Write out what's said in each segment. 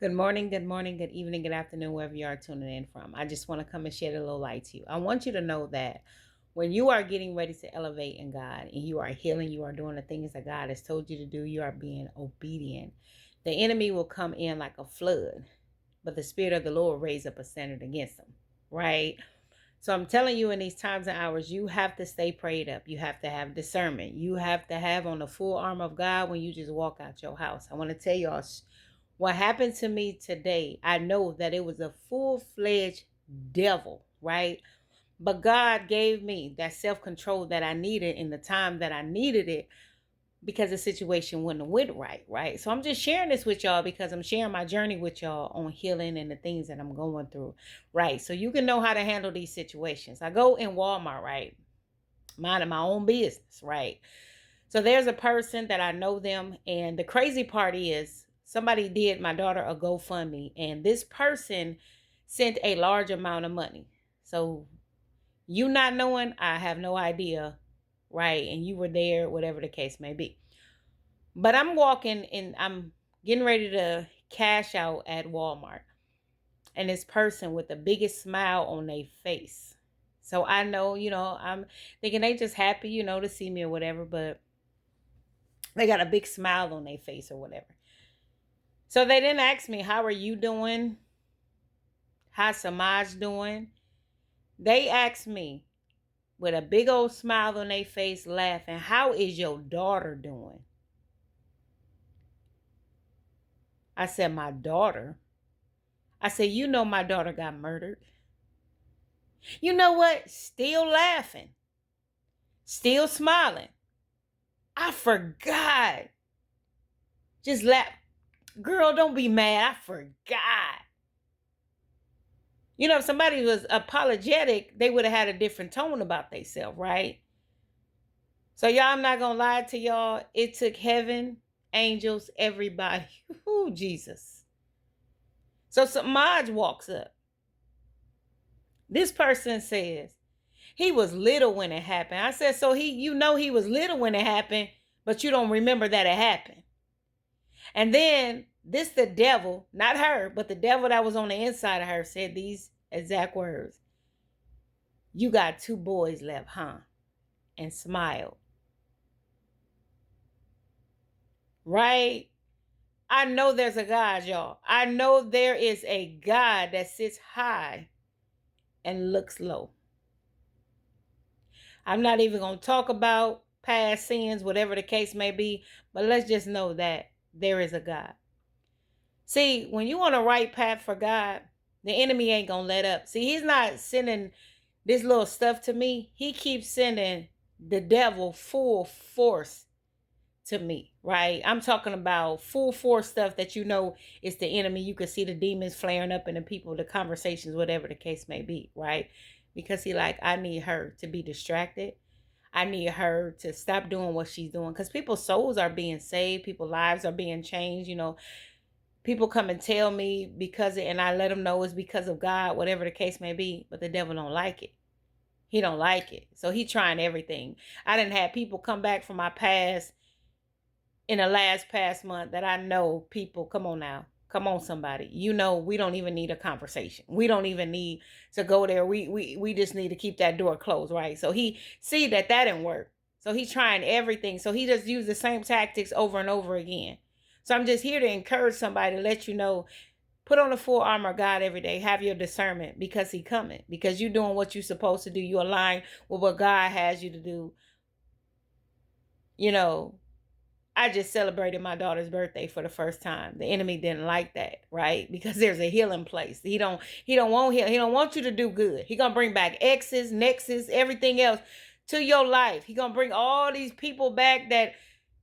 Good morning, good evening, good afternoon, wherever you are tuning in from. I just want to come and shed a little light to you. I want you to know that when you are getting ready to elevate in God and you are healing, you are doing the things that God has told you to do, you are being obedient. The enemy will come in like a flood, but the Spirit of the Lord raise up a standard against them, right? So I'm telling you, in these times and hours, you have to stay prayed up. You have to have discernment. You have to have on the full armor of God when you just walk out your house. I want to tell y'all what happened to me today. I know that it was a full-fledged devil, right? But God gave me that self-control that I needed in the time that I needed it because the situation wouldn't have went right, right? So I'm just sharing this with y'all because I'm sharing my journey with y'all on healing and the things that I'm going through, right? So you can know how to handle these situations. I go in Walmart, right? Minding my own business, right? So there's a person that I know them, and the crazy part is somebody did my daughter a GoFundMe, and this person sent a large amount of money. So you not knowing, I have no idea, right? And you were there, whatever the case may be. But I'm walking and I'm getting ready to cash out at Walmart. And this person with the biggest smile on their face. So I know, I'm thinking they just happy, to see me or whatever, but they got a big smile on their face or whatever. So they didn't ask me, how are you doing? How's Samaj doing? They asked me with a big old smile on their face, laughing, how is your daughter doing? I said, my daughter? I said, my daughter got murdered. You know what? Still laughing. Still smiling. I forgot. Just laugh. Girl, don't be mad. I forgot. If somebody was apologetic, they would have had a different tone about themselves, right? So y'all, I'm not gonna lie to y'all. It took heaven, angels, everybody. Ooh, Jesus. So Samaj walks up. This person says he was little when it happened. I said, so he was little when it happened, but you don't remember that it happened. And then the devil, not her, but the devil that was on the inside of her said these exact words. You got two boys left, huh? And smiled. Right? I know there's a God, y'all. I know there is a God that sits high and looks low. I'm not even going to talk about past sins, whatever the case may be, but let's just know that there is a God. See, when you on a right path for God, the enemy ain't going to let up. See, he's not sending this little stuff to me. He keeps sending the devil full force to me, right? I'm talking about full force stuff that is the enemy. You can see the demons flaring up in the people, the conversations, whatever the case may be, right? Because I need her to be distracted. I need her to stop doing what she's doing because people's souls are being saved. People's lives are being changed. People come and tell me and I let them know it's because of God, whatever the case may be, but the devil don't like it. He don't like it. So he trying everything. I didn't have people come back from my past in the past month that I know people, come on now. Come on, somebody. We don't even need a conversation. We don't even need to go there. We just need to keep that door closed, right? So he see that didn't work. So he's trying everything. So he just used the same tactics over and over again. So I'm just here to encourage somebody to let you know, put on the full armor of God every day. Have your discernment because he coming. Because you're doing what you're supposed to do. You align with what God has you to do. I just celebrated my daughter's birthday for the first time. The enemy didn't like that, right? Because there's a healing place. He don't want you to do good. He gonna bring back exes, nexus, everything else to your life. He gonna bring all these people back that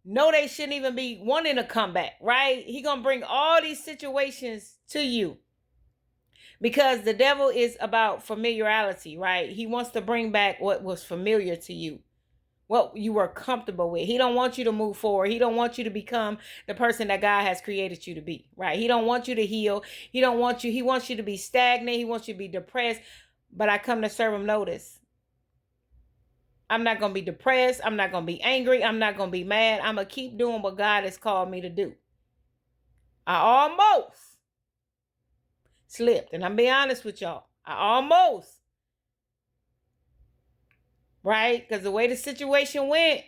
know they shouldn't even be wanting to come back, right? He gonna bring all these situations to you. Because the devil is about familiarity, right? He wants to bring back what was familiar to you, what you were comfortable with. He don't want you to move forward. He don't want you to become the person that God has created you to be, right? He don't want you to heal. He wants you to be stagnant. He wants you to be depressed. But I come to serve him notice. I'm not going to be depressed. I'm not going to be angry. I'm not going to be mad. I'm going to keep doing what God has called me to do. I almost slipped. And I'm being honest with y'all. I almost, right? Because the way the situation went.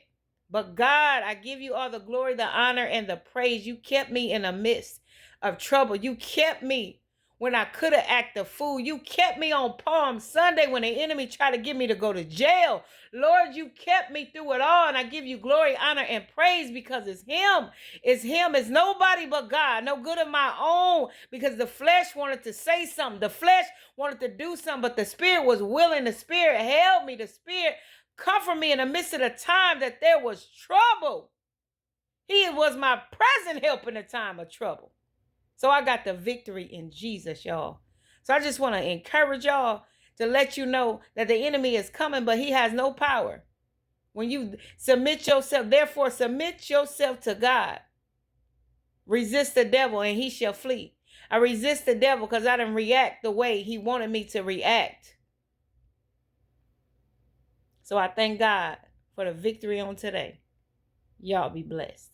But God, I give you all the glory, the honor, and the praise. You kept me in the midst of trouble. You kept me when I could have acted a fool. You kept me on Palm Sunday when the enemy tried to get me to go to jail. Lord, you kept me through it all. And I give you glory, honor, and praise because it's him. It's him. It's nobody but God. No good of my own because the flesh wanted to say something. The flesh wanted to do something, but the spirit was willing. The spirit held me. The spirit comfort me in the midst of the time that there was trouble. He was my present help in the time of trouble. So I got the victory in Jesus, y'all. So I just want to encourage y'all to let you know that the enemy is coming, but he has no power. When you submit yourself, therefore submit yourself to God. Resist the devil and he shall flee. I resist the devil because I didn't react the way he wanted me to react. So I thank God for the victory on today. Y'all be blessed.